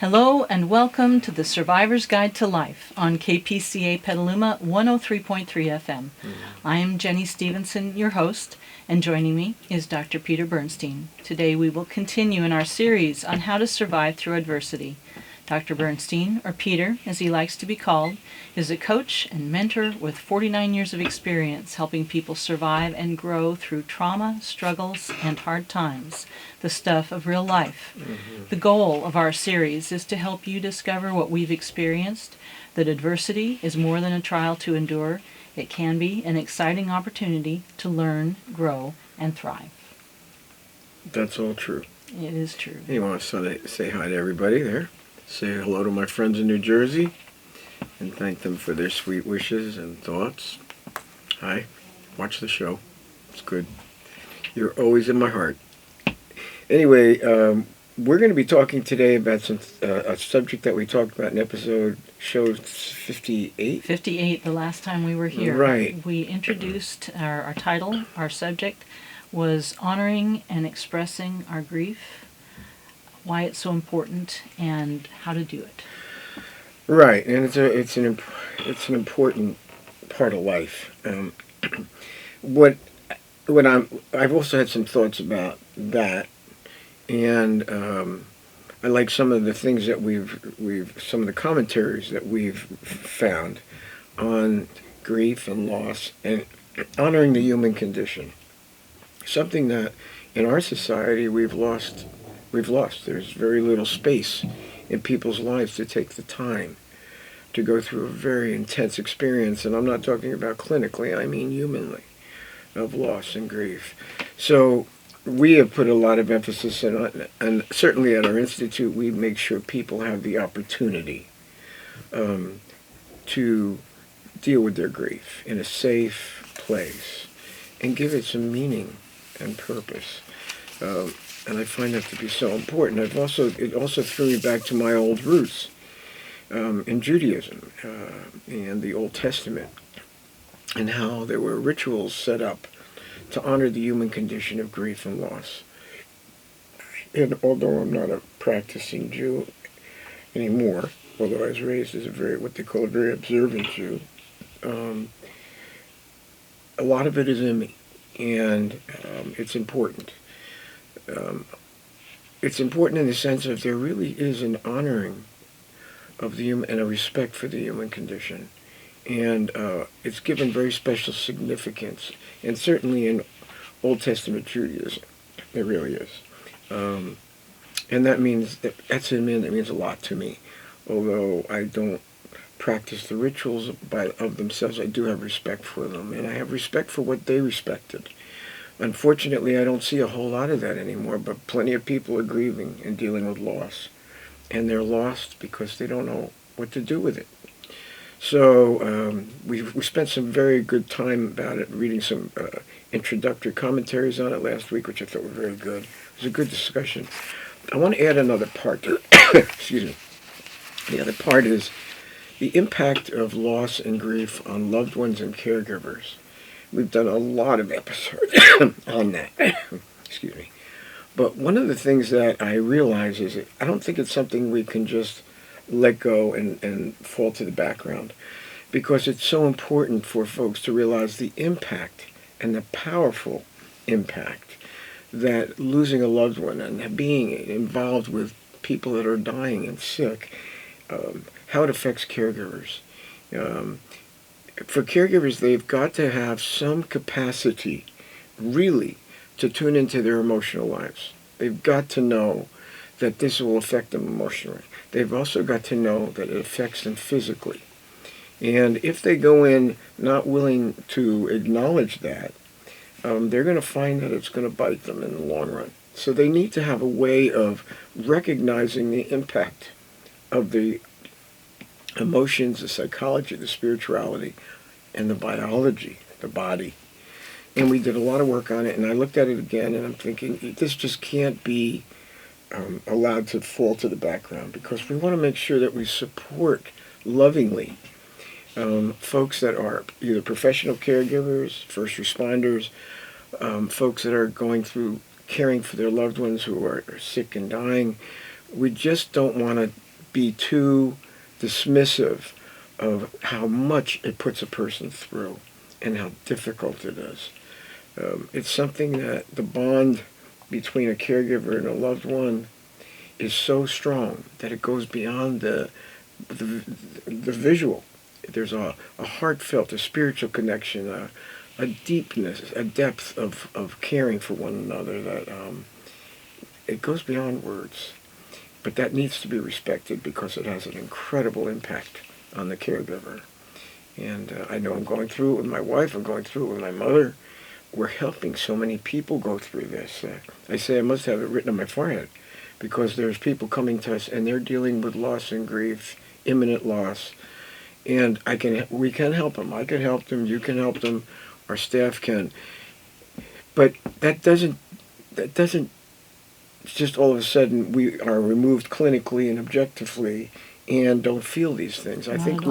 Hello and welcome to the Survivor's Guide to Life on KPCA Petaluma 103.3 FM. I am Jenny Stevenson, your host, and joining me is Dr. Peter Bernstein. Today we will continue in our series on how to survive through adversity. Dr. Bernstein, or Peter as he likes to be called, is a coach and mentor with 49 years of experience helping people survive and grow through trauma, struggles, and hard times, the stuff of real life. The goal of our series is to help you discover what we've experienced, that adversity is more than a trial to endure. It can be an exciting opportunity to learn, grow, and thrive. That's all true. It is true. You want to say hi to everybody there? Say hello to my friends in New Jersey and thank them for their sweet wishes and thoughts. Hi. Watch the show. It's good. You're always in my heart. Anyway, we're going to be talking today about a subject that we talked about in show 58. 58, the last time we were here. Right. We introduced our title, our subject was honoring and expressing our grief, why it's so important, and how to do it. Right, and it's an important part of life. I've also had some thoughts about that, and I like some of the things that some of the commentaries that we've found on grief and loss and honoring the human condition. Something that in our society we've lost. There's very little space in people's lives to take the time to go through a very intense experience, and I'm not talking about clinically, I mean humanly, of loss and grief. So we have put a lot of emphasis on it, and certainly at our institute we make sure people have the opportunity to deal with their grief in a safe place and give it some meaning and purpose. And I find that to be so important. It also threw me back to my old roots in Judaism and the Old Testament, and how there were rituals set up to honor the human condition of grief and loss. And although I'm not a practicing Jew anymore, although I was raised as what they call a very observant Jew, a lot of it is in me, and it's important. It's important in the sense that there really is an honoring of the human and a respect for the human condition, and it's given very special significance, and certainly in Old Testament Judaism, it really is, and that means that means a lot to me. Although I don't practice the rituals of themselves, I do have respect for them, and I have respect for what they respected. Unfortunately, I don't see a whole lot of that anymore, but plenty of people are grieving and dealing with loss. And they're lost because they don't know what to do with it. So we spent some very good time about it, reading some introductory commentaries on it last week, which I thought were very good. It was a good discussion. I want to add another part to it. Excuse me. The other part is the impact of loss and grief on loved ones and caregivers. We've done a lot of episodes on that. Excuse me. But one of the things that I realize is that I don't think it's something we can just let go and fall to the background, because it's so important for folks to realize the impact and the powerful impact that losing a loved one and being involved with people that are dying and sick, how it affects caregivers. For caregivers, they've got to have some capacity, really, to tune into their emotional lives. They've got to know that this will affect them emotionally. They've also got to know that it affects them physically. And if they go in not willing to acknowledge that, they're going to find that it's going to bite them in the long run. So they need to have a way of recognizing the impact of the emotions, the psychology, the spirituality, and the biology, the body. And we did a lot of work on it, and I looked at it again, and I'm thinking, this just can't be allowed to fall to the background, because we want to make sure that we support lovingly folks that are either professional caregivers, first responders, folks that are going through caring for their loved ones who are sick and dying. We just don't want to be too dismissive of how much it puts a person through and how difficult it is. It's something that the bond between a caregiver and a loved one is so strong that it goes beyond the visual. There's a heartfelt, a spiritual connection, a deepness, a depth of caring for one another that it goes beyond words. But that needs to be respected because it has an incredible impact on the caregiver. And I know I'm going through it with my wife, I'm going through it with my mother. We're helping so many people go through this. I say I must have it written on my forehead because there's people coming to us and they're dealing with loss and grief, imminent loss. And we can help them. I can help them, you can help them, our staff can. But that doesn't just all of a sudden we are removed clinically and objectively and don't feel these things. I think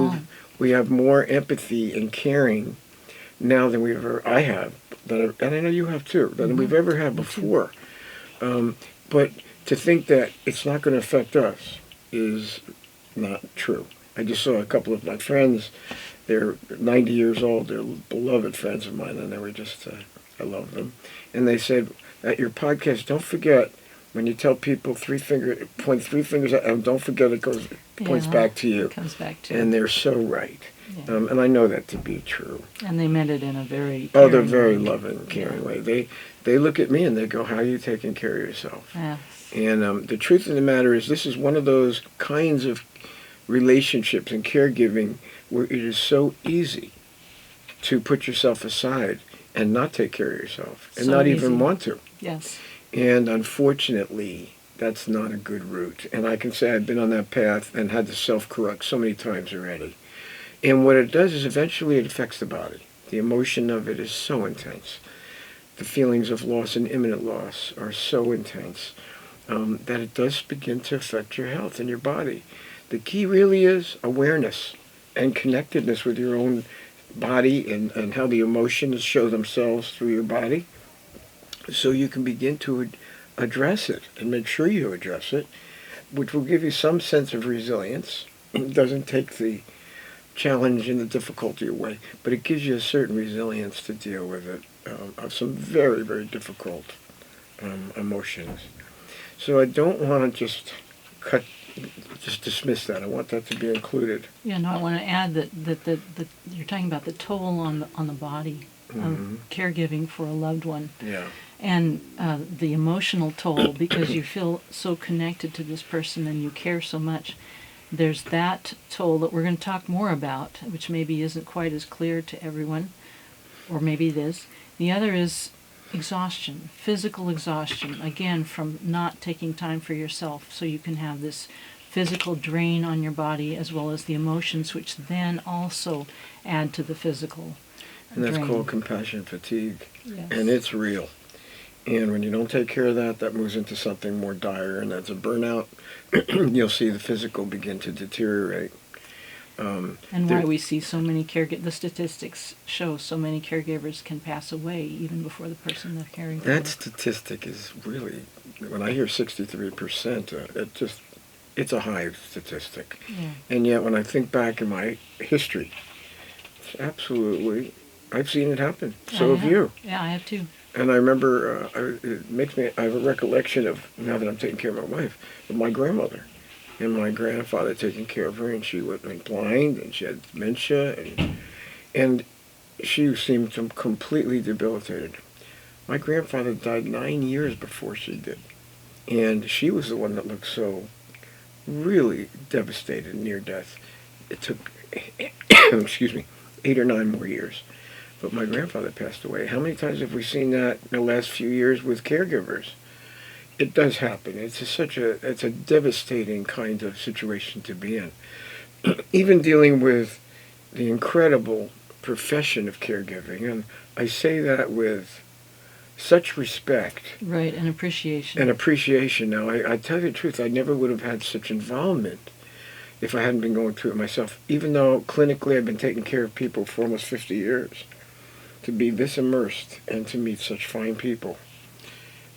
we have more empathy and caring now than I have, and I know you have too, than we've ever had before. But to think that it's not going to affect us is not true. I just saw a couple of my friends, they're 90 years old, they're beloved friends of mine, and they were just, I love them. And they said, at your podcast, don't forget, when you tell people point three fingers out, and don't forget it points back to you. It comes back to you. And they're so right. Yeah. And I know that to be true. And they meant it in a very caring they're very loving, caring way. They look at me and they go, how are you taking care of yourself? Yes. And the truth of the matter is this is one of those kinds of relationships and caregiving where it is so easy to put yourself aside and not take care of yourself and not even want to. Yes. And unfortunately, that's not a good route. And I can say I've been on that path and had to self-correct so many times already. And what it does is eventually it affects the body. The emotion of it is so intense. The feelings of loss and imminent loss are so intense that it does begin to affect your health and your body. The key really is awareness and connectedness with your own body and how the emotions show themselves through your body, so you can begin to address it and make sure you address it, which will give you some sense of resilience. It doesn't take the challenge and the difficulty away, but it gives you a certain resilience to deal with it, of some very, very difficult emotions. So I don't want to just dismiss that. I want that to be included. Yeah, no, I want to add that you're talking about the toll on the body of caregiving for a loved one. Yeah. And the emotional toll, because you feel so connected to this person and you care so much. There's that toll that we're going to talk more about, which maybe isn't quite as clear to everyone, or maybe it is. The other is exhaustion, physical exhaustion, again, from not taking time for yourself, so you can have this physical drain on your body as well as the emotions, which then also add to the physical And that's drain. called compassion fatigue. Yes. And it's real. And when you don't take care of that moves into something more dire, and that's a burnout. You'll see the physical begin to deteriorate. And why we see so many the statistics show so many caregivers can pass away even before the person they're caring for. That statistic is really, when I hear 63%, it's a high statistic. Yeah. And yet when I think back in my history, it's absolutely, I've seen it happen. So have you. Yeah, I have too. And I remember, I have a recollection of, now that I'm taking care of my wife, of my grandmother and my grandfather taking care of her, and she went blind, and she had dementia, and she seemed completely debilitated. My grandfather died 9 years before she did, and she was the one that looked so really devastated, near death. It took, 8 or 9 more years. But my grandfather passed away. How many times have we seen that in the last few years with caregivers? It does happen. It's a devastating kind of situation to be in. Even dealing with the incredible profession of caregiving, and I say that with such respect. Right, and appreciation. And appreciation. Now, I tell you the truth, I never would have had such involvement if I hadn't been going through it myself, even though clinically I've been taking care of people for almost 50 years. To be this immersed and to meet such fine people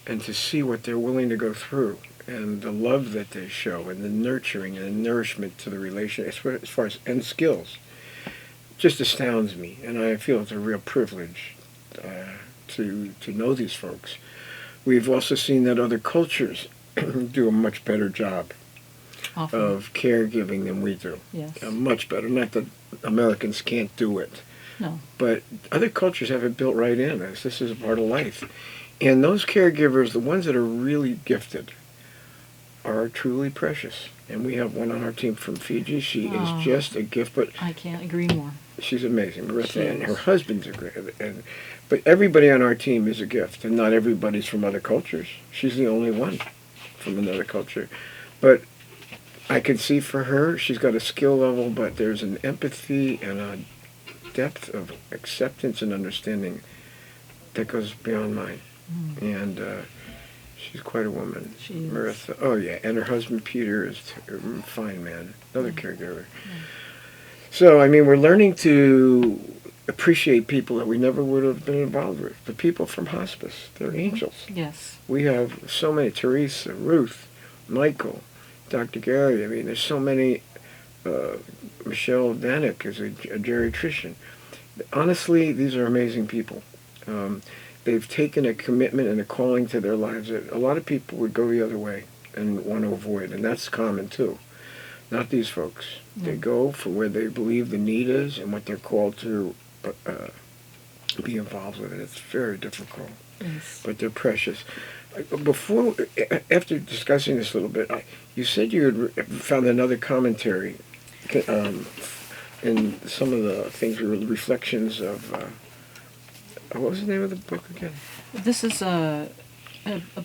and to see what they're willing to go through, and the love that they show, and the nurturing and nourishment to the relation, as far as and skills, just astounds me. And I feel it's a real privilege to know these folks. We've also seen that other cultures do a much better job Often. of caregiving than we do. Yes. Much better. Not that Americans can't do it, No. but other cultures have it built right in us. This is a part of life. And those caregivers, the ones that are really gifted, are truly precious. And we have one on our team from Fiji. She is just a gift, but I can't agree more. she's amazing, Marissa, She and is. her husband's a great. But everybody on our team is a gift, and not everybody's from other cultures. She's the only one from another culture. But I can see for her, she's got a skill level, but there's an empathy and a depth of acceptance and understanding that goes beyond mine. And she's quite a woman. She is. Marissa. Oh, yeah. And her husband, Peter, is a fine man. Another caregiver. So, I mean, we're learning to appreciate people that we never would have been involved with. The people from hospice. They're angels. Yes. We have so many. Teresa, Ruth, Michael, Dr. Gary. I mean, there's so many. Michelle Vanek is a geriatrician. Honestly, these are amazing people. They've taken a commitment and a calling to their lives that a lot of people would go the other way and want to avoid, and that's common too. Not these folks. They go for where they believe the need is and what they're called to be involved with, and it's very difficult. Yes. But they're precious. After discussing this a little bit, you said you had found another commentary in some of the things, reflections of. What was the name of the book again? This is a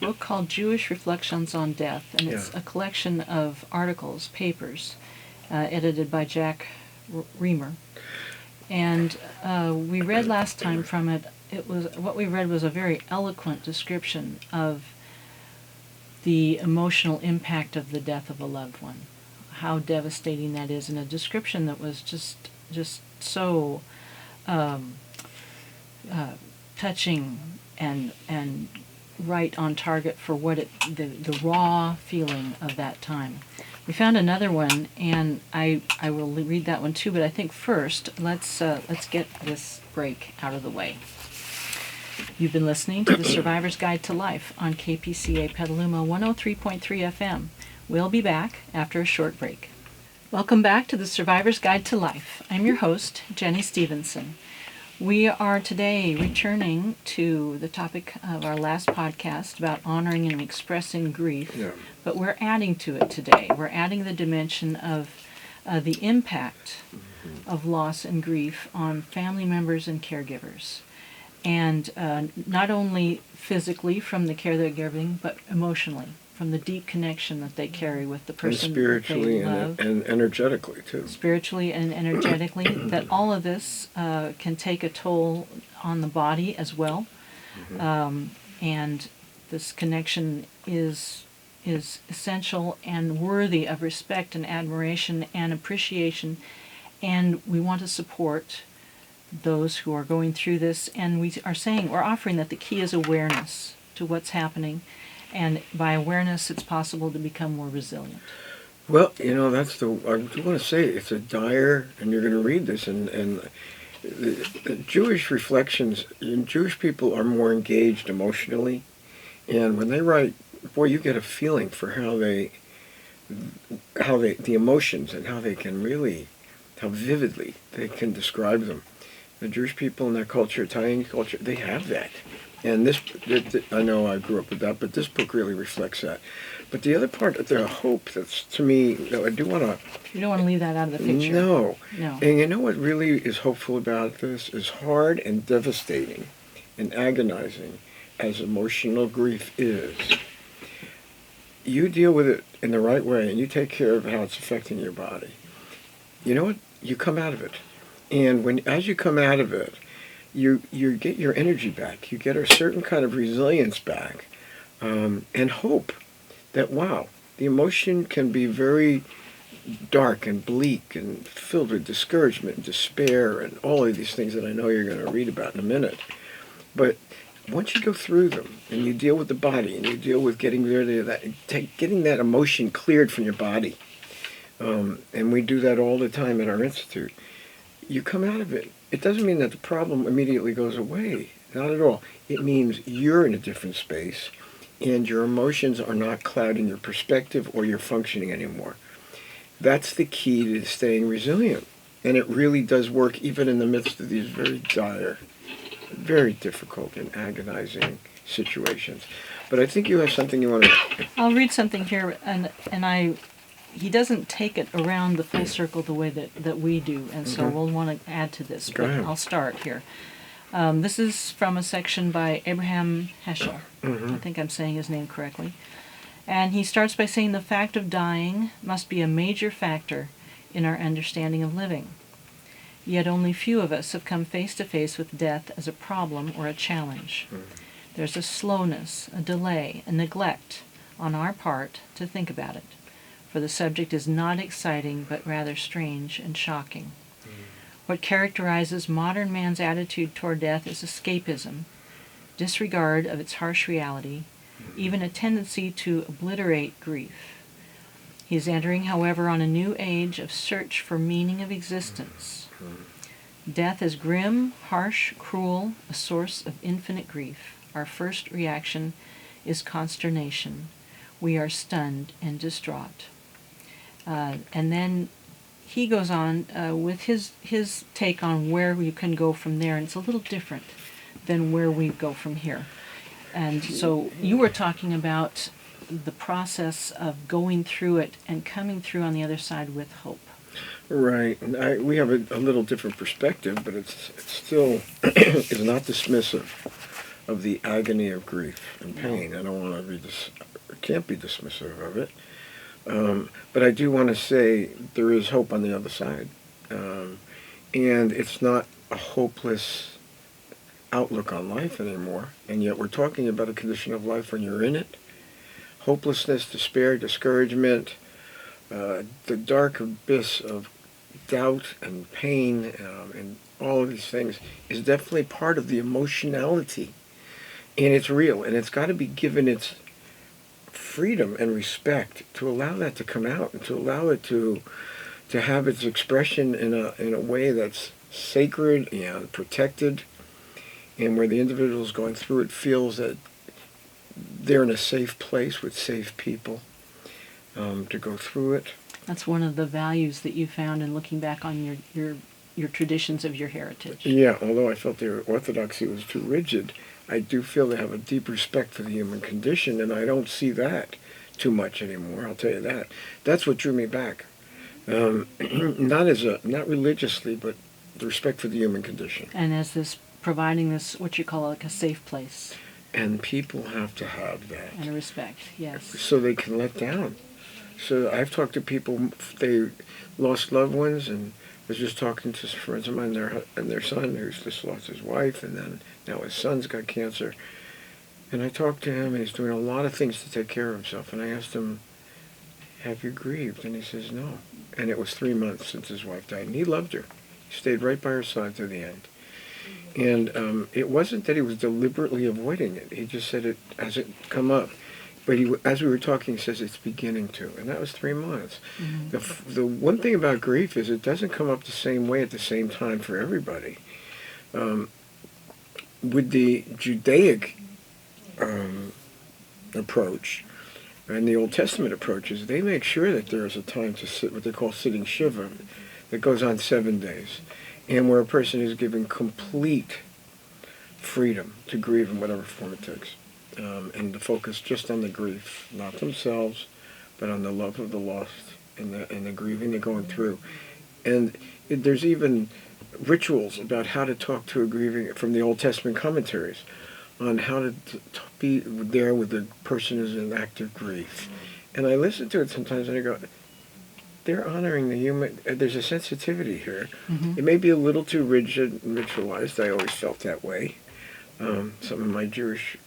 book called Jewish Reflections on Death, and it's Yeah. a collection of articles, papers, edited by Jack Reamer. And we read last time from it. What we read was a very eloquent description of the emotional impact of the death of a loved one, how devastating that is, and a description that was just so touching and right on target for what the raw feeling of that time. We found another one, and I will read that one too. But I think first let's get this break out of the way. You've been listening to the Survivor's Guide to Life on KPCA Petaluma 103.3 FM. We'll be back after a short break. Welcome back to the Survivor's Guide to Life. I'm your host, Jenny Stevenson. We are today returning to the topic of our last podcast about honoring and expressing grief, but we're adding to it today. We're adding the dimension of the impact of loss and grief on family members and caregivers. And not only physically from the care they're giving, but emotionally, from the deep connection that they carry with the person that they love. And energetically, too. Spiritually and energetically, that all of this can take a toll on the body as well. And this connection is essential and worthy of respect and admiration and appreciation. And we want to support those who are going through this, and we're offering that the key is awareness to what's happening, and by awareness it's possible to become more resilient. Well, I do want to say it's a dire, and you're going to read this, and the Jewish reflections, Jewish people are more engaged emotionally, and when they write, boy, you get a feeling for how the emotions and how they can really, how vividly they can describe them. The Jewish people in their culture, Italian culture, they have that. And I know I grew up with that, but this book really reflects that. But the other part, the hope that's, to me, I do want to... You don't want to leave that out of the picture. No. No. And you know what really is hopeful about this? As hard and devastating and agonizing as emotional grief is, you deal with it in the right way and you take care of how it's affecting your body. You know what? You come out of it. And as you come out of it, you get your energy back. You get a certain kind of resilience back, and hope that, wow, the emotion can be very dark and bleak and filled with discouragement and despair and all of these things that I know you're going to read about in a minute. But once you go through them and you deal with the body and you deal with getting rid of that, getting that emotion cleared from your body, and we do that all the time at our institute, you come out of it. It doesn't mean that the problem immediately goes away. Not at all. It means you're in a different space and your emotions are not clouding your perspective or your functioning anymore. That's the key to staying resilient. And it really does work even in the midst of these very dire, very difficult and agonizing situations. But I think you have something you want to... I'll read something here, and he doesn't take it around the full circle the way that we do, and so we'll want to add to this. Go ahead. I'll start here. This is from a section by Abraham Heschel. I think I'm saying his name correctly. And he starts by saying the fact of dying must be a major factor in our understanding of living. Yet only few of us have come face to face with death as a problem or a challenge. There's a slowness, a delay, a neglect on our part to think about it, for the subject is not exciting but rather strange and shocking. What characterizes modern man's attitude toward death is escapism, disregard of its harsh reality, even a tendency to obliterate grief. He is entering, however, on a new age of search for meaning of existence. Death is grim, harsh, cruel, a source of infinite grief. Our first reaction is consternation. We are stunned and distraught. And then he goes on with his take on where you can go from there, and it's a little different than where we go from here. And so you were talking about the process of going through it and coming through on the other side with hope. Right. And we have a little different perspective, but it's still is not dismissive of the agony of grief and pain. I don't want to be can't be dismissive of it. But I do want to say there is hope on the other side. And it's not a hopeless outlook on life anymore. And yet we're talking about a condition of life when you're in it. Hopelessness, despair, discouragement, the dark abyss of doubt and pain and all of these things is definitely part of the emotionality. And it's real. And it's got to be given its freedom and respect to allow that to come out and to allow it to have its expression in a way that's sacred and protected, and where the individual is going through it feels that they're in a safe place with safe people to go through it. That's one of the values that you found in looking back on your traditions of your heritage. Yeah, although I felt their orthodoxy was too rigid, I do feel they have a deep respect for the human condition, and I don't see that too much anymore, I'll tell you that. That's what drew me back. Not religiously, but the respect for the human condition. And as this, providing this, what you call like a safe place. And people have to have that. And a respect, yes. So they can let down. So I've talked to people, they lost loved ones, and I was just talking to some friends of mine and their son, who's just lost his wife, and then now his son's got cancer. And I talked to him, and he's doing a lot of things to take care of himself. And I asked him, have you grieved? And he says, no. And it was 3 months since his wife died, and he loved her. He stayed right by her side to the end. And it wasn't that he was deliberately avoiding it. He just said it hasn't come up. But as we were talking, he says it's beginning to. And that was 3 months. Mm-hmm. The one thing about grief is it doesn't come up the same way at the same time for everybody. With the Judaic approach and the Old Testament approaches, they make sure that there is a time to sit, what they call sitting Shiva, that goes on 7 days, and where a person is given complete freedom to grieve in whatever form it takes, and to focus just on the grief, not themselves, but on the love of the lost and the grieving they're going through. And there's even rituals about how to talk to a grieving from the Old Testament commentaries on how to be there with the person who's in active grief. And I listen to it sometimes and I go, they're honoring the human, there's a sensitivity here. Mm-hmm. It may be a little too rigid and ritualized. I always felt that way. Some of my Jewish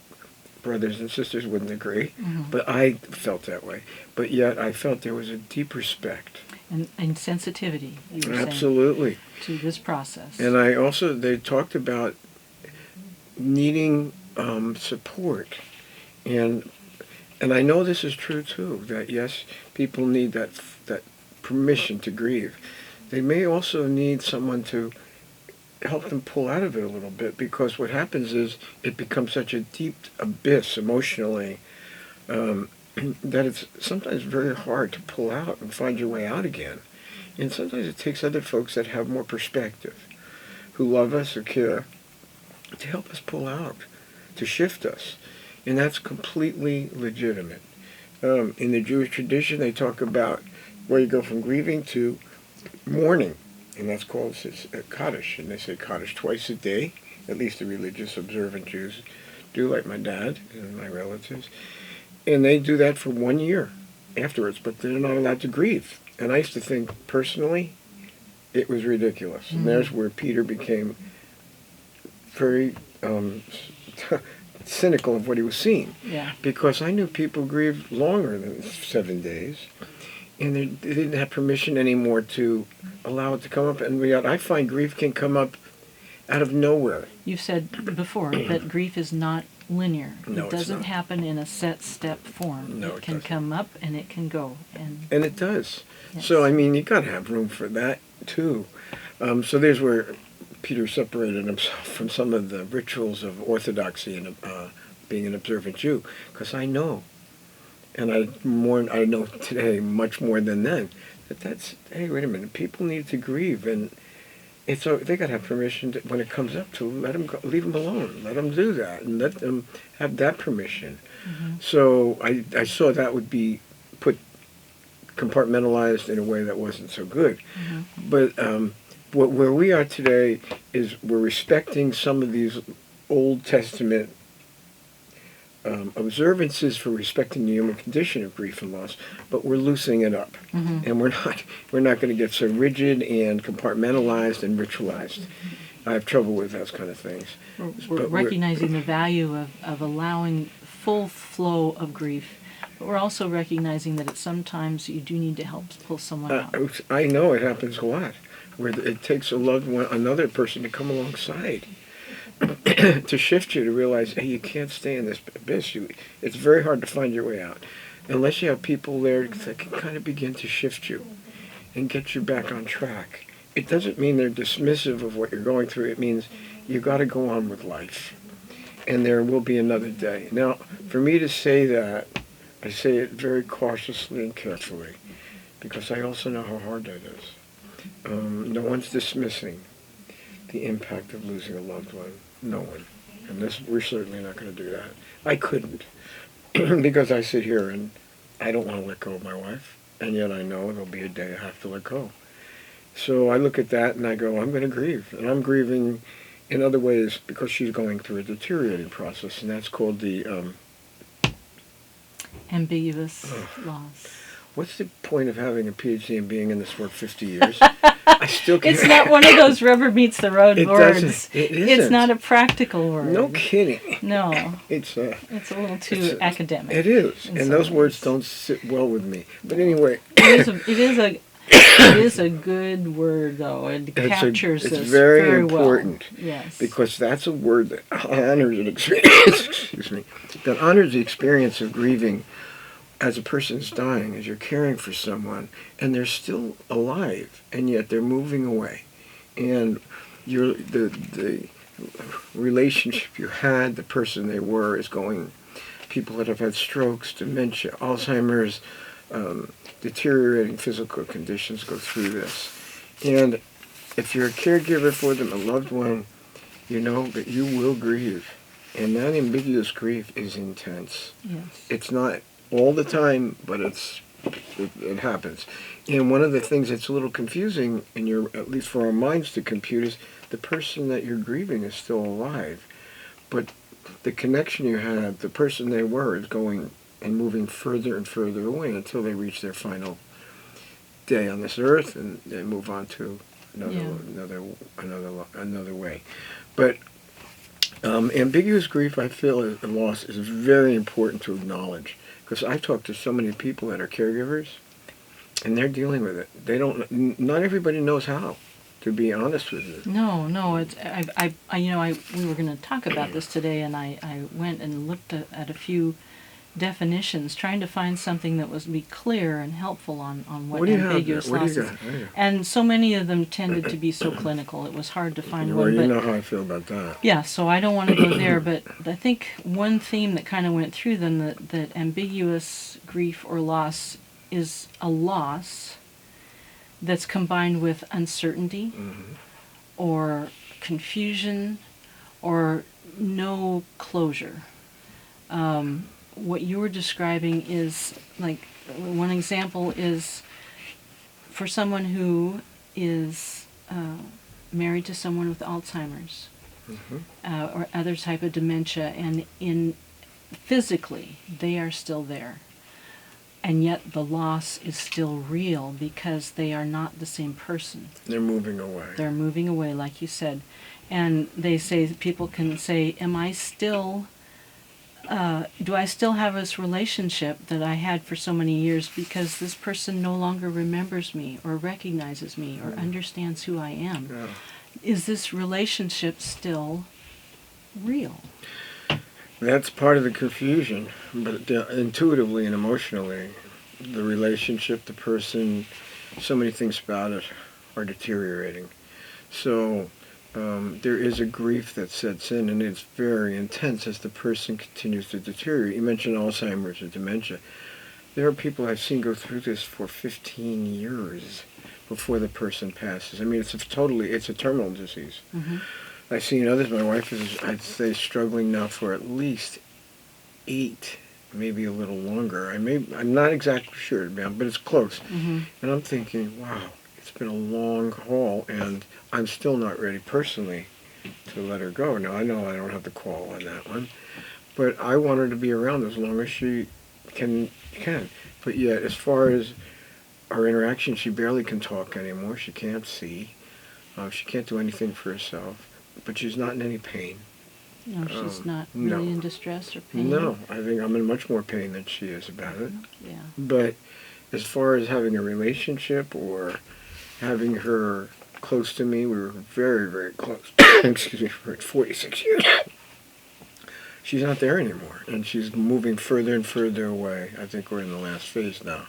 brothers and sisters wouldn't agree, mm-hmm. but I felt that way. But yet I felt there was a deep respect. And sensitivity, you were Absolutely. saying, to this process. And they talked about needing support. And I know this is true too, that yes, people need that permission to grieve. They may also need someone to help them pull out of it a little bit, because what happens is it becomes such a deep abyss emotionally, that it's sometimes very hard to pull out and find your way out again. And sometimes it takes other folks that have more perspective, who love us or care, to help us pull out, to shift us. And that's completely legitimate. In the Jewish tradition, they talk about where you go from grieving to mourning, and that's called Kaddish. And they say Kaddish twice a day, at least the religious observant Jews do, like my dad and my relatives. And they do that for 1 year afterwards, but they're not allowed to grieve. And I used to think, personally, it was ridiculous. And there's where Peter became very cynical of what he was seeing. Yeah. Because I knew people grieved longer than 7 days, and they didn't have permission anymore to allow it to come up. And I find grief can come up out of nowhere. You've said before that grief is not linear. No, it doesn't it's not. happen in a set step form. No, it it can doesn't. come up and it can go. And it does. Yes. So, I mean, you got to have room for that, too. So there's where Peter separated himself from some of the rituals of orthodoxy and being an observant Jew. Because I know, and I know today much more than then, hey, wait a minute, people need to grieve, and they got to have permission when it comes up to let them go, leave them alone, let them do that, and let them have that permission. Mm-hmm. So I saw that would be put compartmentalized in a way that wasn't so good. Mm-hmm. But where we are today is we're respecting some of these Old Testament observances for respecting the human condition of grief and loss, but we're loosening it up, and we're not going to get so rigid and compartmentalized and ritualized. I have trouble with those kind of things. We're recognizing the value of allowing full flow of grief, but we're also recognizing that sometimes you do need to help pull someone out. I know it happens a lot, where it takes a loved one, another person, to come alongside to shift you, to realize, hey, you can't stay in this abyss. It's very hard to find your way out unless you have people there that can kind of begin to shift you and get you back on track. It doesn't mean they're dismissive of what you're going through. It means you got to go on with life, and there will be another day. Now, for me to say that, I say it very cautiously and carefully, because I also know how hard that is. No one's dismissing the impact of losing a loved one. No one. And we're certainly not going to do that. I couldn't. Because I sit here and I don't want to let go of my wife, and yet I know there'll be a day I have to let go. So I look at that and I go, I'm going to grieve. And I'm grieving in other ways because she's going through a deteriorating process, and that's called the ambiguous loss. What's the point of having a PhD and being in this work 50 years? I still can't. It's not one of those rubber meets the road words. It isn't. It's not a practical word. No kidding. No. It's a little too academic. It is, and those words don't sit well with me. But anyway, it is a good word, though. It captures this very important. Well. Yes. Because that's a word that honors an experience. Excuse me. That honors the experience of grieving as a person's dying, as you're caring for someone, and they're still alive, and yet they're moving away, and the relationship you had, the person they were, is going. People that have had strokes, dementia, Alzheimer's, deteriorating physical conditions go through this, and if you're a caregiver for them, a loved one, you know that you will grieve, and that ambiguous grief is intense. Yes. It's not all the time, but it happens. And one of the things that's a little confusing, at least for our minds to compute, is the person that you're grieving is still alive, but the connection you had, the person they were, is going and moving further and further away until they reach their final day on this earth, and they move on to another way. But ambiguous grief, I feel, a loss is very important to acknowledge. Because I've talked to so many people that are caregivers, and they're dealing with it. Not everybody knows how to be honest with you. No, it's we were going to talk about this today, and I went and looked at a few definitions, trying to find something that was be clear and helpful on what ambiguous loss is. And so many of them tended to be so clinical, it was hard to find well, one. You know how I feel about that. Yeah, so I don't want to go there, but I think one theme that kind of went through them, that ambiguous grief or loss is a loss that's combined with uncertainty or confusion or no closure. What you were describing is, like, one example is for someone who is married to someone with Alzheimer's or other type of dementia, and physically they are still there, and yet the loss is still real because they are not the same person. They're moving away. They're moving away, like you said. And they say, people can say, am I still... do I still have this relationship that I had for so many years because this person no longer remembers me or recognizes me or understands who I am? Yeah. Is this relationship still real? That's part of the confusion, but intuitively and emotionally, the relationship, the person, so many things about it are deteriorating. So there is a grief that sets in, and it's very intense as the person continues to deteriorate. You mentioned Alzheimer's or dementia. There are people I've seen go through this for 15 years before the person passes. I mean, it's a terminal disease. I've seen others. My wife is, I'd say, struggling now for at least 8, maybe a little longer. I'm not exactly sure, but it's close. And I'm thinking, wow, it's been a long haul, and I'm still not ready personally to let her go. Now, I know I don't have the call on that one, but I want her to be around as long as she can. But yet, as far as our interaction, she barely can talk anymore. She can't see. She can't do anything for herself. But she's not in any pain. No, she's not really in distress or pain? No, I think I'm in much more pain than she is about it. Yeah. But as far as having a relationship or having her close to me, we were very, very close. Excuse me, for 46 years. She's not there anymore, and she's moving further and further away. I think we're in the last phase now.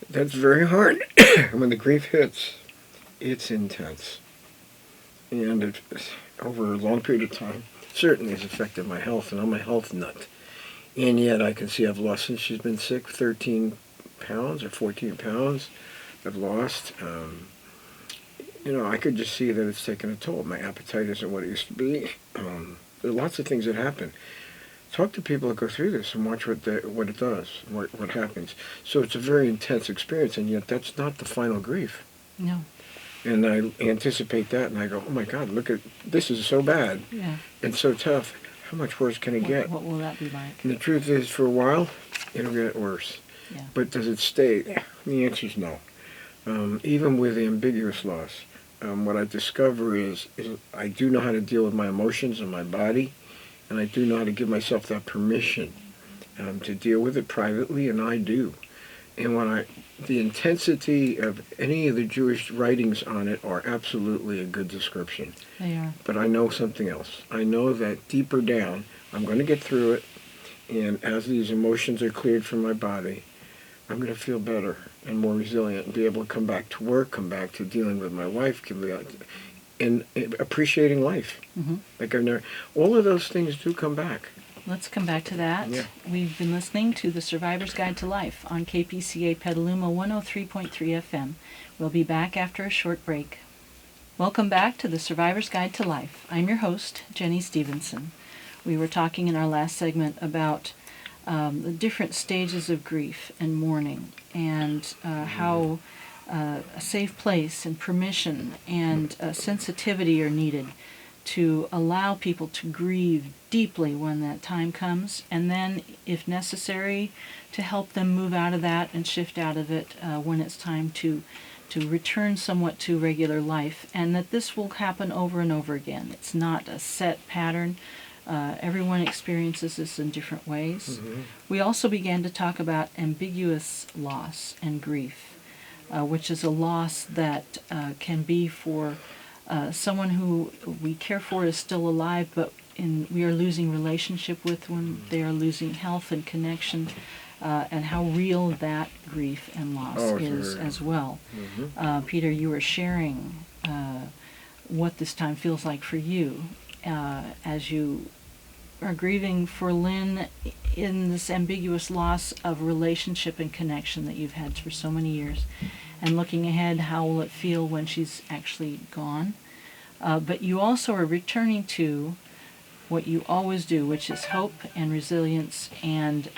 That's very hard. When the grief hits, it's intense. And it, over a long period of time, certainly has affected my health, and I'm a health nut. And yet I can see I've lost, since she's been sick, 13 pounds or 14 pounds I've lost. I could just see that it's taken a toll. My appetite isn't what it used to be. There are lots of things that happen. Talk to people that go through this and watch what it does, what happens. So it's a very intense experience, and yet that's not the final grief. No. And I anticipate that, and I go, oh my God, look at, this is so bad and so tough. How much worse can it get? What will that be like? And the truth is, for a while, it'll get worse. Yeah. But does it stay? The answer is no. Even with ambiguous loss, what I discover is I do know how to deal with my emotions and my body, and I do know how to give myself that permission to deal with it privately, and I do. And the intensity of any of the Jewish writings on it are absolutely a good description. They are. But I know something else. I know that deeper down, I'm going to get through it, and as these emotions are cleared from my body, I'm going to feel better and more resilient and be able to come back to work, come back to dealing with my wife, and appreciating life. Like all of those things do come back. Let's come back to that. Yeah. We've been listening to The Survivor's Guide to Life on KPCA Petaluma 103.3 FM. We'll be back after a short break. Welcome back to The Survivor's Guide to Life. I'm your host, Jenny Stevenson. We were talking in our last segment about the different stages of grief and mourning, and how a safe place and permission and sensitivity are needed to allow people to grieve deeply when that time comes, and then, if necessary, to help them move out of that and shift out of it when it's time to return somewhat to regular life, and that this will happen over and over again. It's not a set pattern. Everyone experiences this in different ways. We also began to talk about ambiguous loss and grief. which is a loss that can be for someone who we care for is still alive, but we are losing relationship with when they are losing health and connection, and how real that grief and loss is as well. Peter, you were sharing what this time feels like for you as you are grieving for Lynn in this ambiguous loss of relationship and connection that you've had for so many years, and looking ahead, how will it feel when she's actually gone? But you also are returning to what you always do, which is hope and resilience, and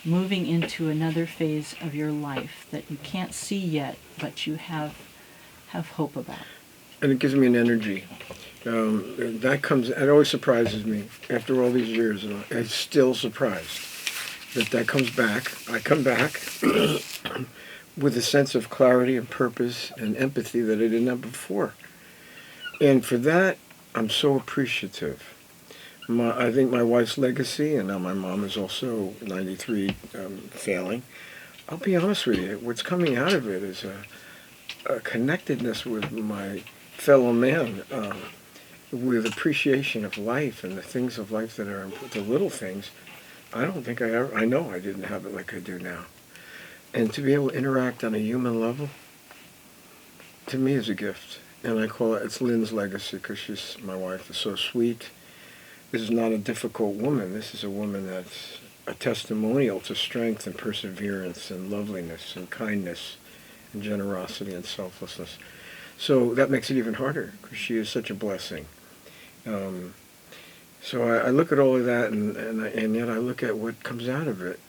moving into another phase of your life that you can't see yet, but you have hope about. And it gives me an energy. It always surprises me. After all these years, I'm still surprised that comes back. I come back with a sense of clarity and purpose and empathy that I didn't have before. And for that, I'm so appreciative. I think my wife's legacy, and now my mom is also 93, failing. I'll be honest with you, what's coming out of it is a connectedness with my fellow man, with appreciation of life and the things of life that are the little things. I know I didn't have it like I do now. And to be able to interact on a human level, to me, is a gift. And I call it's Lynn's legacy, because my wife is so sweet. This is not a difficult woman. This is a woman that's a testimonial to strength and perseverance and loveliness and kindness and generosity and selflessness. So that makes it even harder, because she is such a blessing. So I look at all of that, and yet I look at what comes out of it,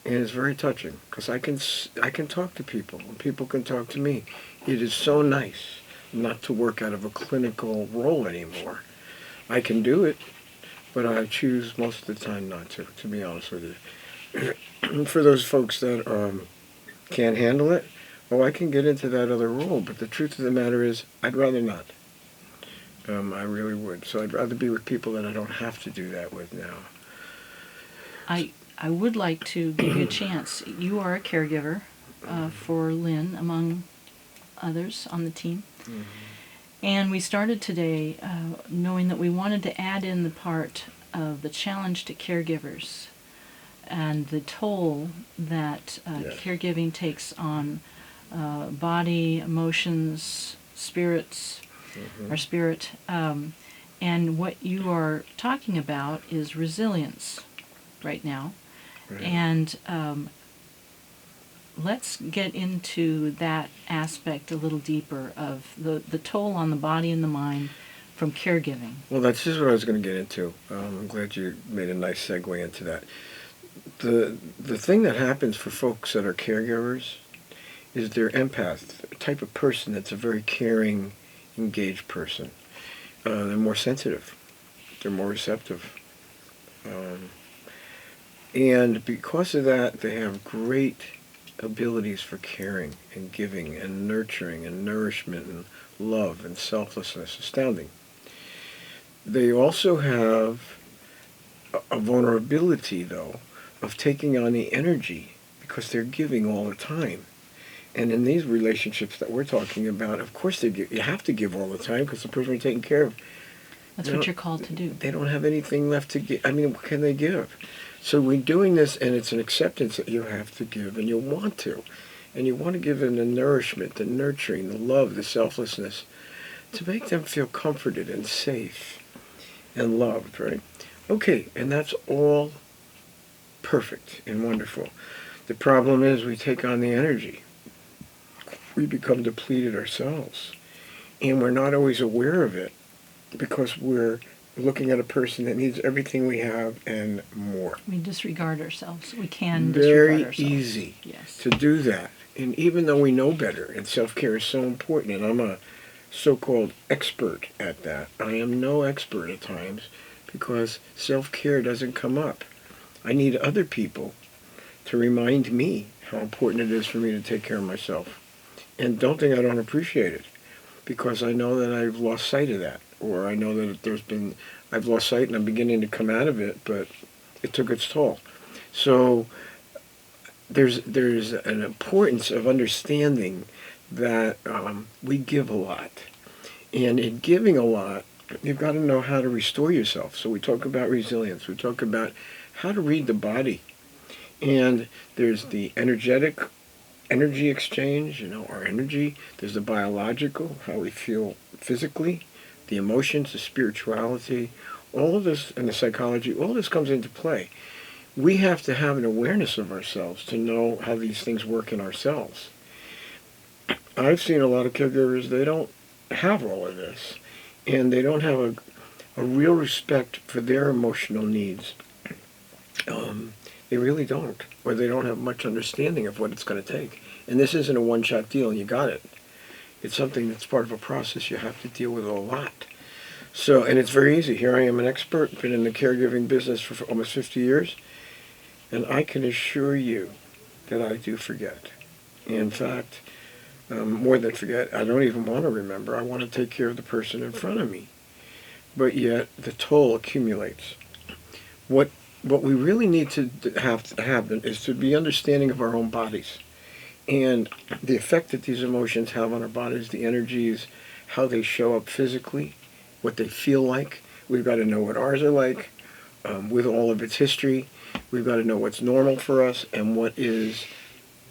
and it's very touching, because I can talk to people, and people can talk to me. It is so nice not to work out of a clinical role anymore. I can do it, but I choose most of the time not to be honest with you. For those folks that can't handle it, I can get into that other role, but the truth of the matter is, I'd rather not. I really would. So I'd rather be with people that I don't have to do that with now. I would like to give you a chance. You are a caregiver for Lynn, among others on the team. Mm-hmm. And we started today knowing that we wanted to add in the part of the challenge to caregivers and the toll that caregiving takes on body, emotions, spirits, our spirit. And what you are talking about is resilience right now. Right. And let's get into that aspect a little deeper of the toll on the body and the mind from caregiving. Well, that's just what I was going to get into. I'm glad you made a nice segue into that. The thing that happens for folks that are caregivers is they're empath, a type of person that's a very caring, engaged person. They're more sensitive. They're more receptive. And because of that, they have great abilities for caring and giving and nurturing and nourishment and love and selflessness. Astounding. They also have a vulnerability, though, of taking on the energy, because they're giving all the time. And in these relationships that we're talking about, of course you have to give all the time, because the person you're taking care of, that's what you're called to do. They don't have anything left to give. I mean, what can they give? So we're doing this, and it's an acceptance that you have to give, and you want to. And you want to give them the nourishment, the nurturing, the love, the selflessness, to make them feel comforted and safe and loved, right? Okay, and that's all perfect and wonderful. The problem is we take on the energy. We become depleted ourselves. And we're not always aware of it, because we're looking at a person that needs everything we have and more. We disregard ourselves. We can disregard ourselves. Very easy to do that. And even though we know better, and self-care is so important, and I'm a so-called expert at that, I am no expert at times, because self-care doesn't come up. I need other people to remind me how important it is for me to take care of myself. And don't think I don't appreciate it, because I know that I've lost sight of that. Or I know that I've lost sight and I'm beginning to come out of it, but it took its toll. So there's an importance of understanding that we give a lot. And in giving a lot, you've got to know how to restore yourself. So we talk about resilience. We talk about how to read the body. And there's the energy exchange, our energy. There's the biological, how we feel physically, the emotions, the spirituality, all of this, and the psychology, all this comes into play. We have to have an awareness of ourselves to know how these things work in ourselves. I've seen a lot of caregivers, they don't have all of this, and they don't have a real respect for their emotional needs. They really don't, or they don't have much understanding of what it's going to take. And this isn't a one-shot deal, and you got it. It's something that's part of a process you have to deal with a lot. So, and it's very easy. Here I am, an expert, been in the caregiving business for almost 50 years, and I can assure you that I do forget. In fact, more than forget, I don't even want to remember. I want to take care of the person in front of me. But yet, the toll accumulates. What we really need to have to happen is to be understanding of our own bodies and the effect that these emotions have on our bodies, the energies, how they show up physically, what they feel like. We've got to know what ours are like with all of its history. We've got to know what's normal for us and what is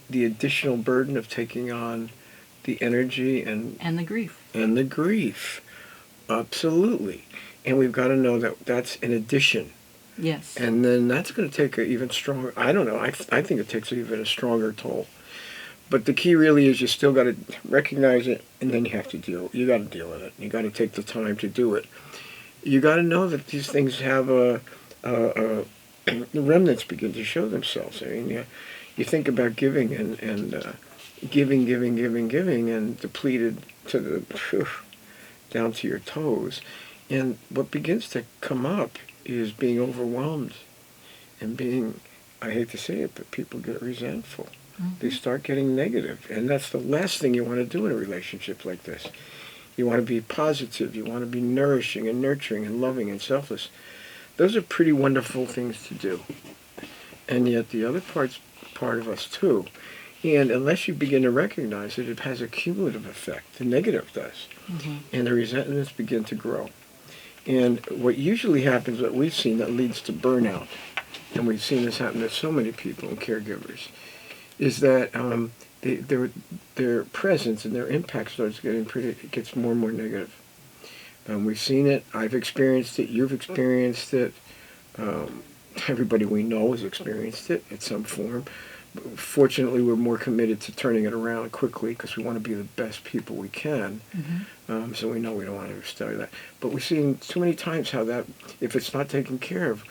the additional burden of taking on the energy and the grief. And the grief. Absolutely. And we've got to know that that's an addition. Yes. And then that's going to take an even stronger, I don't know, I think it takes even a stronger toll. But the key really is you still got to recognize it, and then you got to deal with it. You got to take the time to do it. You got to know that these things have the remnants begin to show themselves. I mean, you think about giving and giving, and depleted to the down to your toes. And what begins to come up is being overwhelmed and being, I hate to say it, but people get resentful. Mm-hmm. They start getting negative. And that's the last thing you want to do in a relationship like this. You want to be positive. You want to be nourishing and nurturing and loving and selfless. Those are pretty wonderful things to do. And yet the other part's part of us too. And unless you begin to recognize it, it has a cumulative effect. The negative does. Mm-hmm. And the resentments begin to grow. And what usually happens, what we've seen that leads to burnout, and we've seen this happen to so many people and caregivers, is that their presence and their impact gets more and more negative. We've seen it. I've experienced it. You've experienced it. Everybody we know has experienced it in some form. Fortunately, we're more committed to turning it around quickly because we want to be the best people we can. Mm-hmm. So we know we don't want to study that. But we've seen too many times how that, if it's not taken care of,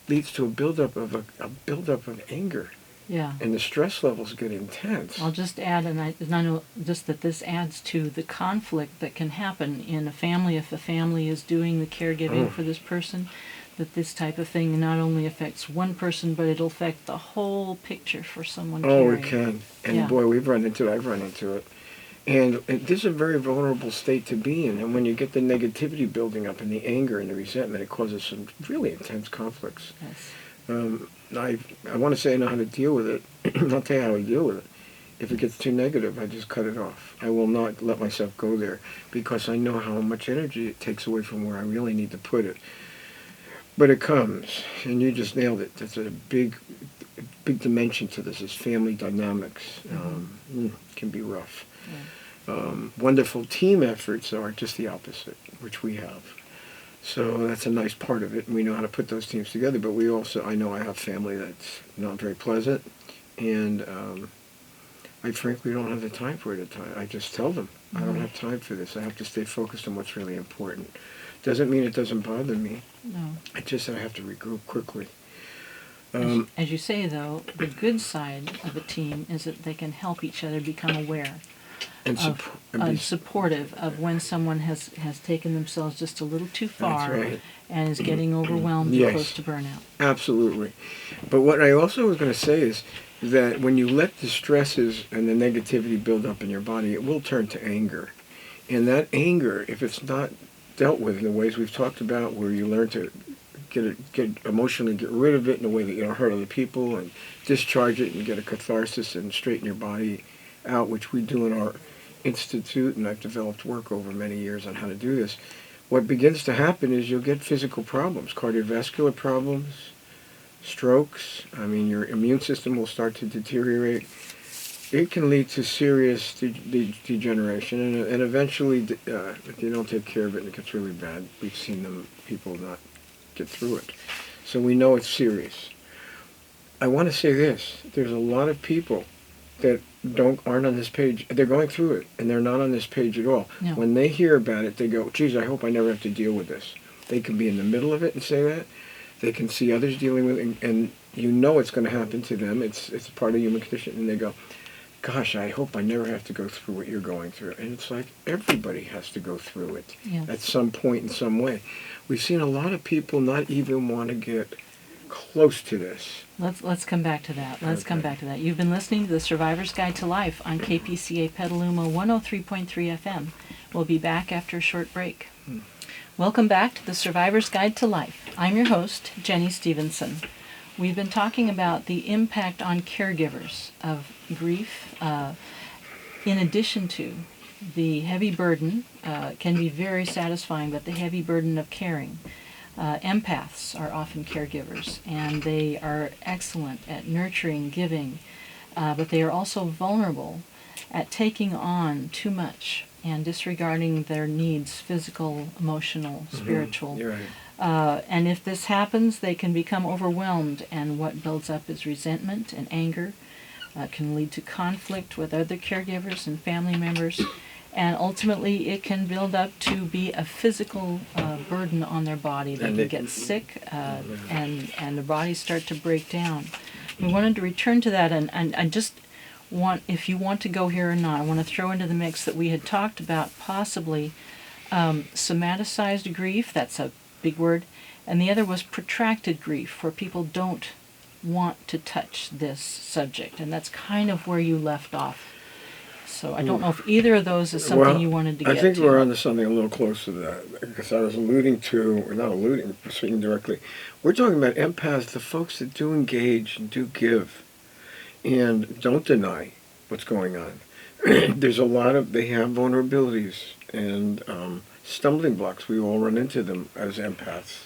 leads to a buildup of anger. Yeah. And the stress levels get intense. I'll just add, and I know just that this adds to the conflict that can happen in a family if a family is doing the caregiving for this person. That this type of thing not only affects one person, but it'll affect the whole picture for someone caring. Oh, it can. And boy, I've run into it. And this is a very vulnerable state to be in. And when you get the negativity building up and the anger and the resentment, it causes some really intense conflicts. Yes. I want to say I know how to deal with it. I'll tell you how I deal with it. If it gets too negative, I just cut it off. I will not let myself go there because I know how much energy it takes away from where I really need to put it. But it comes, and you just nailed it. That's a big dimension to this, is family dynamics. Can be rough. Yeah. Wonderful team efforts are just the opposite, which we have. So that's a nice part of it, and we know how to put those teams together. But we also, I know I have family that's not very pleasant, and I frankly don't have the time for it at times. I just tell them, I don't have time for this. I have to stay focused on what's really important. Doesn't mean it doesn't bother me. No. It's just that I have to regroup quickly. As you say, though, the good side of a team is that they can help each other become aware and supportive of when someone has taken themselves just a little too far and is getting overwhelmed and close to burnout. Absolutely. But what I also was going to say is that when you let the stresses and the negativity build up in your body, it will turn to anger. And that anger, if it's not dealt with in the ways we've talked about, where you learn to get emotionally get rid of it in a way that you don't hurt other people, and discharge it and get a catharsis and straighten your body out, which we do in our institute, and I've developed work over many years on how to do this. What begins to happen is you'll get physical problems, cardiovascular problems, strokes. I mean, your immune system will start to deteriorate. It can lead to serious degeneration, and eventually, if you don't take care of it, it gets really bad. We've seen people not get through it. So we know it's serious. I want to say this. There's a lot of people that aren't on this page. They're going through it, and they're not on this page at all. No. When they hear about it, they go, geez, I hope I never have to deal with this. They can be in the middle of it and say that. They can see others dealing with it, and you know it's going to happen to them. It's a part of the human condition, and they go, gosh, I hope I never have to go through what you're going through. And it's like everybody has to go through it at some point in some way. We've seen a lot of people not even want to get close to this. Let's come back to that. Come back to that. You've been listening to the Survivor's Guide to Life on KPCA Petaluma 103.3 FM. We'll be back after a short break. Welcome back to the Survivor's Guide to Life. I'm your host, Jenny Stevenson. We've been talking about the impact on caregivers of grief, in addition to the heavy burden, can be very satisfying, but the heavy burden of caring. Empaths are often caregivers, and they are excellent at nurturing, giving, but they are also vulnerable at taking on too much and disregarding their needs, physical, emotional, spiritual. You're right. And if this happens, they can become overwhelmed, and what builds up is resentment and anger. Can lead to conflict with other caregivers and family members, and ultimately it can build up to be a physical burden on their body. They can get sick, and the bodies start to break down. We wanted to return to that, and I just want, if you want to go here or not, I want to throw into the mix that we had talked about possibly somaticized grief. That's a big word. And the other was protracted grief, where people don't want to touch this subject. And that's kind of where you left off. So I don't know if either of those is something you wanted to get to. I think we're onto something a little close to that, because I was alluding to, or not alluding, speaking directly. We're talking about empaths, the folks that do engage and do give and don't deny what's going on. There's a lot of, they have vulnerabilities and stumbling blocks. We all run into them as empaths.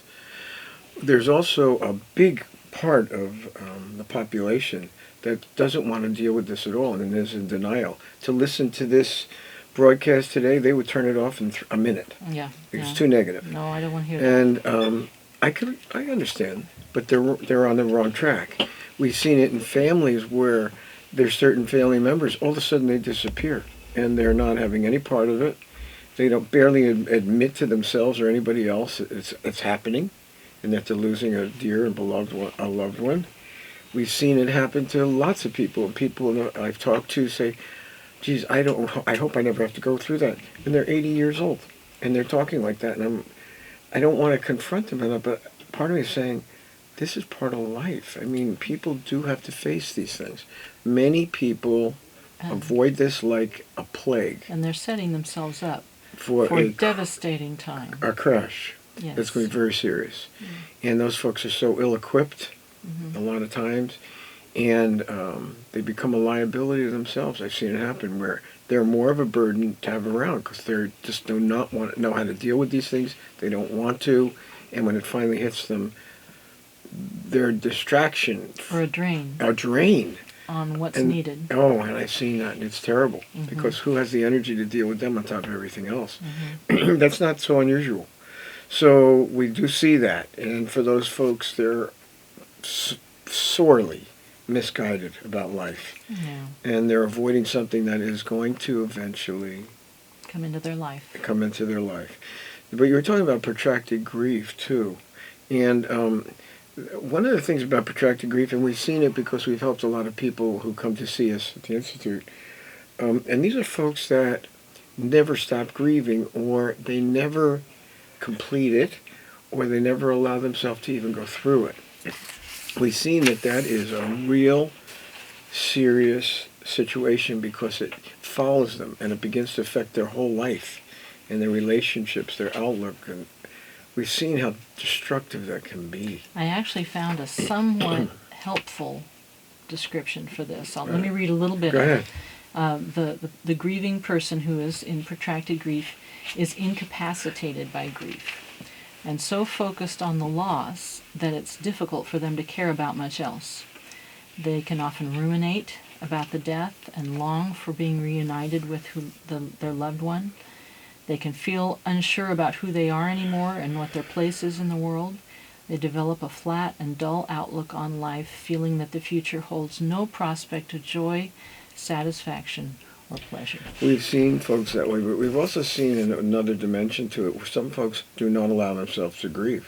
There's also a big part of the population that doesn't want to deal with this at all and is in denial. To listen to this broadcast today, they would turn it off in a minute. Yeah. It's too negative. No, I don't want to hear that. And I understand, but they're on the wrong track. We've seen it in families where there's certain family members, all of a sudden they disappear, and they're not having any part of it. They don't barely admit to themselves or anybody else it's happening, and that they're losing a dear and beloved a loved one. We've seen it happen to lots of people. People I've talked to say, geez, I hope I never have to go through that. And they're 80 years old, and they're talking like that. And I don't want to confront them on that, but part of me is saying, this is part of life. I mean, people do have to face these things. Many people avoid this like a plague. And they're setting themselves up for a devastating time. A crash. Yes. That's going to be very serious. And those folks are so ill-equipped a lot of times, and they become a liability to themselves. I've seen it happen where they're more of a burden to have around because they just do not want to know how to deal with these things. They don't want to, and when it finally hits them, they're a distraction. Or a drain. A drain. On what's needed. Oh, and I've seen that, and it's terrible, because who has the energy to deal with them on top of everything else? That's not so unusual. So we do see that, and for those folks, they're sorely misguided about life. Yeah. And they're avoiding something that is going to eventually come into their life. But you were talking about protracted grief, too. And one of the things about protracted grief, and we've seen it because we've helped a lot of people who come to see us at the Institute, and these are folks that never stop grieving, or they never complete it, or they never allow themselves to even go through it. We've seen that is a real serious situation because it follows them and it begins to affect their whole life and their relationships, their outlook. And we've seen how destructive that can be. I actually found a somewhat helpful description for this. Let me read a little bit Go of ahead. it. The grieving person who is in protracted grief is incapacitated by grief and so focused on the loss that it's difficult for them to care about much else. They can often ruminate about the death and long for being reunited with their loved one. They can feel unsure about who they are anymore and what their place is in the world. They develop a flat and dull outlook on life, feeling that the future holds no prospect of joy, satisfaction, or pleasure. We've seen folks that way, but we've also seen another dimension to it where some folks do not allow themselves to grieve.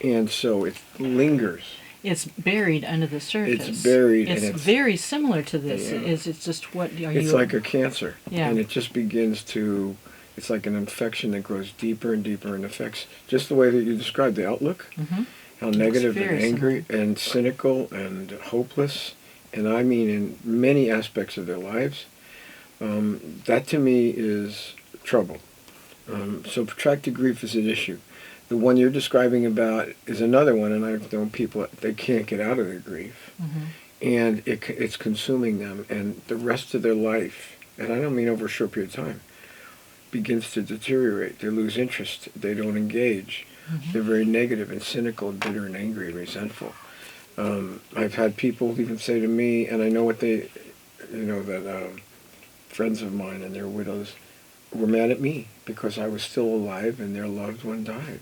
And so it lingers. It's buried under the surface. It's buried. It's and it's very similar to this. Yeah. It's just what are It's you... like a cancer. Yeah. And it just begins to, it's like an infection that grows deeper and deeper and affects just the way that you described the outlook, Mm-hmm. how negative and very angry and cynical and hopeless, and I mean in many aspects of their lives. That to me is trouble. So protracted grief is an issue. The one you're describing about is another one, and I've known people, they can't get out of their grief. Mm-hmm. And it's consuming them, and the rest of their life, and I don't mean over a short period of time, begins to deteriorate. They lose interest. They don't engage. Mm-hmm. They're very negative and cynical, bitter and angry and resentful. I've had people even say to me, and I know what they, that friends of mine and their widows were mad at me because I was still alive and their loved one died.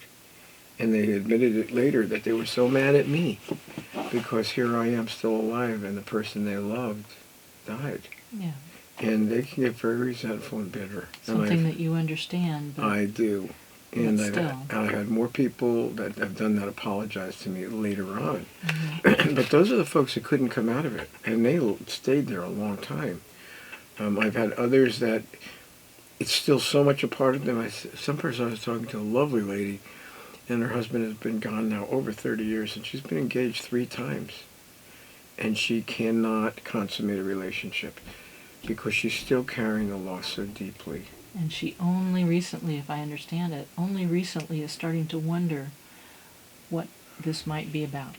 And they admitted it later that they were so mad at me because here I am still alive and the person they loved died. Yeah. And they can get very resentful and bitter. Something that you understand. But I do. And still. I had more people that have done that apologize to me later on. Mm-hmm. But those are the folks that couldn't come out of it. And they stayed there a long time. I've had others that it's still so much a part of them. Some person I was talking to, a lovely lady, and her husband has been gone now over 30 years, and she's been engaged 3 times. And she cannot consummate a relationship because she's still carrying the loss so deeply. And she only recently, if I understand it, only recently is starting to wonder what this might be about.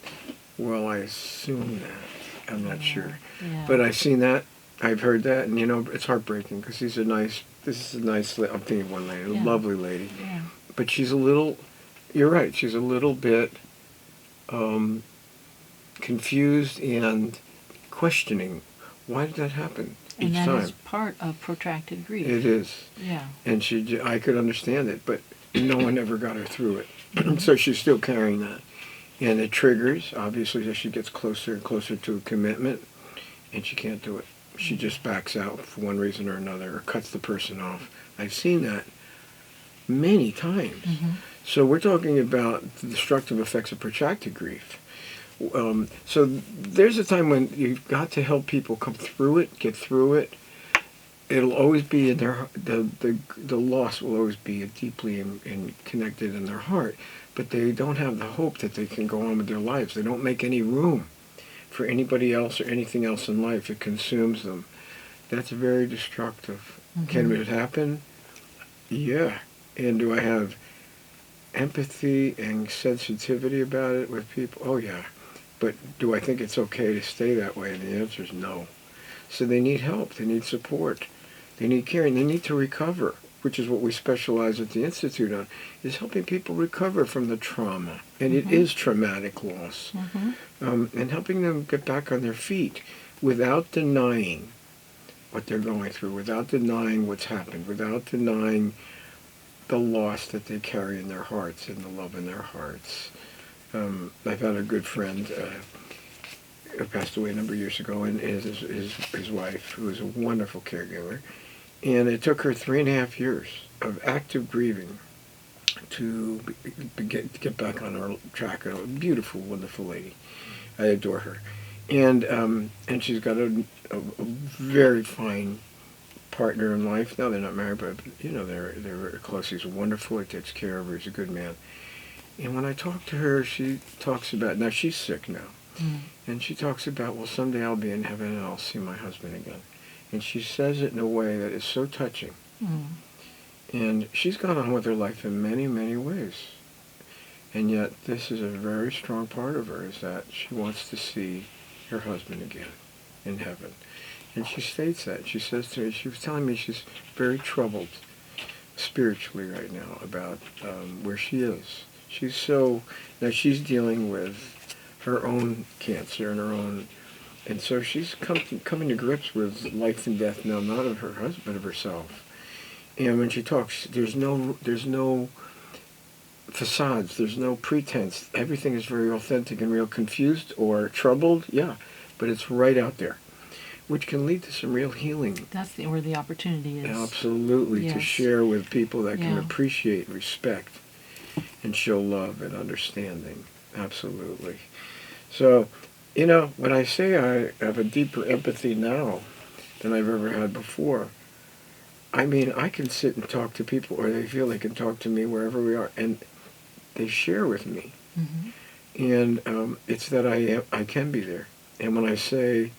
Well, I assume that. I'm not sure. Yeah. But I've seen that. I've heard that. And, it's heartbreaking because this is a nice, I'm thinking of one lady, a lovely lady. Yeah. But she's a little, you're right, she's a little bit confused and questioning, why did that happen each And that time? is part of protracted grief. It is. Yeah. And I could understand it, but no one ever got her through it. So she's still carrying that. And it triggers, obviously, as she gets closer and closer to a commitment, and she can't do it. She just backs out for one reason or another, or cuts the person off. I've seen that many times. Mm-hmm. So we're talking about the destructive effects of protracted grief. So there's a time when you've got to help people come through it, get through it. It'll always be in their, the loss will always be deeply connected in their heart, but they don't have the hope that they can go on with their lives. They don't make any room for anybody else or anything else in life. It consumes them. That's very destructive. Mm-hmm. Can it happen? Yeah. And do I have empathy and sensitivity about it with people? Oh, yeah. But do I think it's okay to stay that way? And the answer is no. So they need help. They need support. They need care. And they need to recover, which is what we specialize at the Institute on, is helping people recover from the trauma. And Mm-hmm. it is traumatic loss. Mm-hmm. And helping them get back on their feet without denying what they're going through, without denying what's happened, without denying the loss that they carry in their hearts and the love in their hearts. I've had a good friend who passed away a number of years ago, and his wife, who was a wonderful caregiver. And it took her 3.5 years of active grieving to get back on our track. A beautiful, wonderful lady. I adore her. And she's got a very fine partner in life. Now they're not married, but they're very close. He's wonderful. He takes care of her. He's a good man. And when I talk to her, she talks about, now she's sick now, and she talks about, well, someday I'll be in heaven and I'll see my husband again. And she says it in a way that is so touching. And she's gone on with her life in many, many ways. And yet this is a very strong part of her, is that she wants to see her husband again in heaven. And she states that. She says to me, she was telling me she's very troubled spiritually right now about where she is. Now she's dealing with her own cancer and her own, and so she's coming to grips with life and death now, not of her husband, but of herself. And when she talks, there's no facades, there's no pretense. Everything is very authentic and real. Confused or troubled, yeah, but it's right out there, which can lead to some real healing. That's where the opportunity is. Absolutely, Yes. to share with people that can Yeah. appreciate, respect, and show love and understanding. Absolutely. So, when I say I have a deeper empathy now than I've ever had before, I mean, I can sit and talk to people, or they feel they can talk to me wherever we are, and they share with me. Mm-hmm. And it's that I can be there. And when I say,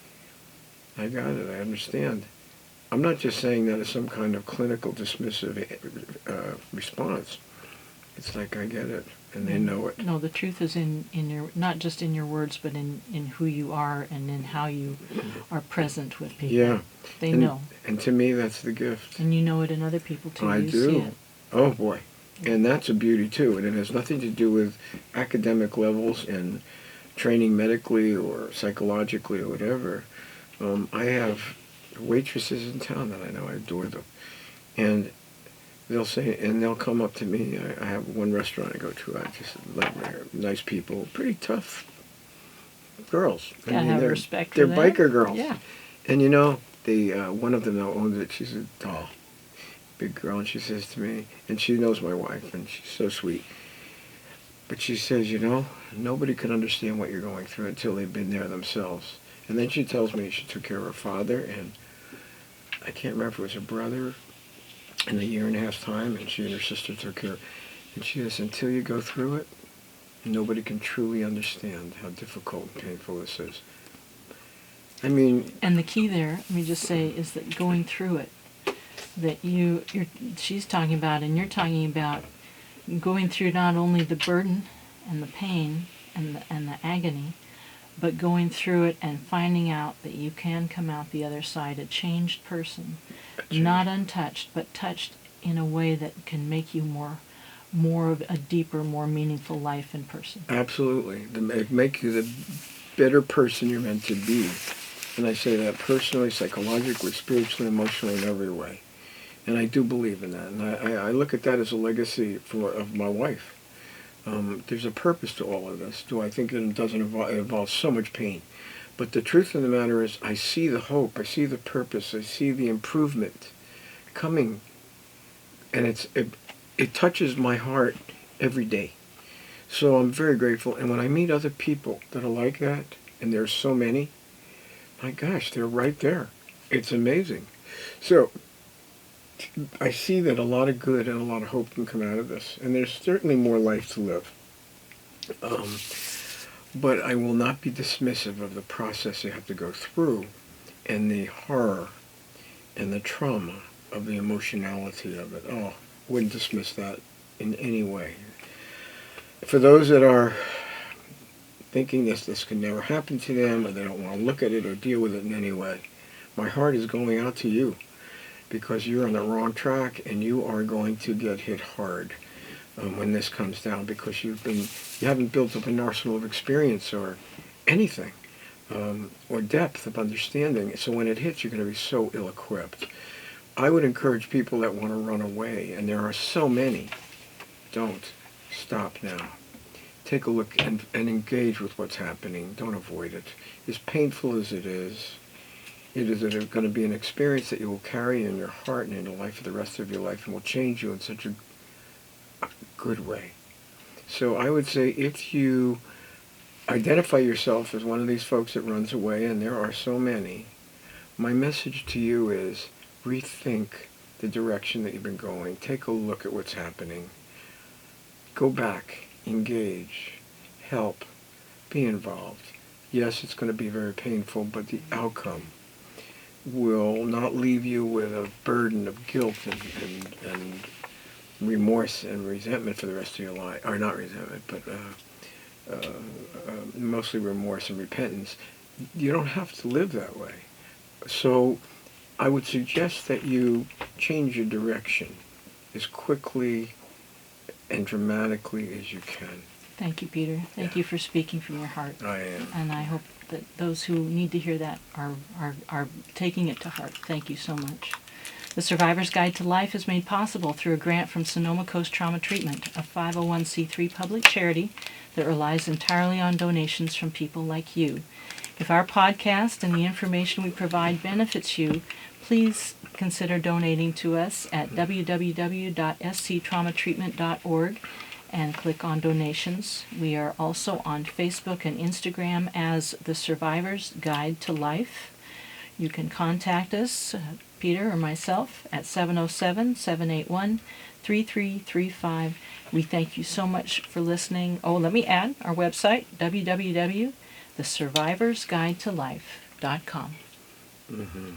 I got it, I understand, I'm not just saying that as some kind of clinical dismissive response. It's like, I get it, and they know it. No, the truth is in your, not just in your words, but in who you are and in how you are present with people. Yeah. They know. And to me, that's the gift. And you know it in other people too. I You do. see it. Oh, boy. And that's a beauty, too. And it has nothing to do with academic levels and training medically or psychologically or whatever. I have waitresses in town that I know. I adore them. And they'll come up to me. I have one restaurant I go to. I just love them. Nice people. Pretty tough girls. Gotta have respect for they're that. biker girls. Yeah. And they one of them now owns it. She's a tall, big girl, and she says to me, and she knows my wife, and she's so sweet. But she says, nobody can understand what you're going through until they've been there themselves. And then she tells me she took care of her father, and I can't remember if it was her brother, in a year and a half time, and she and her sister took care. And she says, until you go through it, nobody can truly understand how difficult and painful this is. I mean... And the key there, let me just say, is that going through it, that she's talking about, and you're talking about going through not only the burden and the pain and the agony, but going through it and finding out that you can come out the other side a changed person, not untouched, but touched in a way that can make you more of a deeper, more meaningful life in person. Absolutely. Make you the better person you're meant to be. And I say that personally, psychologically, spiritually, emotionally, in every way. And I do believe in that. And I look at that as a legacy of my wife. There's a purpose to all of this. Do I think that it doesn't involve so much pain? But the truth of the matter is, I see the hope, I see the purpose, I see the improvement coming. And it touches my heart every day. So I'm very grateful. And when I meet other people that are like that, and there's so many, my gosh, they're right there. It's amazing. So I see that a lot of good and a lot of hope can come out of this. And there's certainly more life to live. But I will not be dismissive of the process you have to go through and the horror and the trauma of the emotionality of it. Oh, I wouldn't dismiss that in any way. For those that are thinking this can never happen to them, or they don't want to look at it or deal with it in any way, my heart is going out to you, because you're on the wrong track and you are going to get hit hard when this comes down, because you haven't built up an arsenal of experience or anything, or depth of understanding. So when it hits, you're going to be so ill-equipped. I would encourage people that want to run away, and there are so many, don't. Stop now. Take a look and engage with what's happening. Don't avoid it. As painful as it is going to be an experience that you will carry in your heart and in the life for the rest of your life, and will change you in such a good way. So I would say, if you identify yourself as one of these folks that runs away, and there are so many, my message to you is rethink the direction that you've been going. Take a look at what's happening. Go back, engage, help, be involved. Yes, it's going to be very painful, but the outcome will not leave you with a burden of guilt and remorse and resentment for the rest of your life, or not resentment, but mostly remorse and repentance, you don't have to live that way. So I would suggest that you change your direction as quickly and dramatically as you can. Thank you, Peter. Thank you for speaking from your heart. I am. And I hope that those who need to hear that are taking it to heart. Thank you so much. The Survivor's Guide to Life is made possible through a grant from Sonoma Coast Trauma Treatment, a 501c3 public charity that relies entirely on donations from people like you. If our podcast and the information we provide benefits you, please consider donating to us at www.sctraumatreatment.org and click on donations. We are also on Facebook and Instagram as The Survivor's Guide to Life. You can contact us, Peter or myself, at 707-781-3335. We thank you so much for listening. Oh, let me add our website, www.thesurvivorsguidetolife.com. Mm-hmm.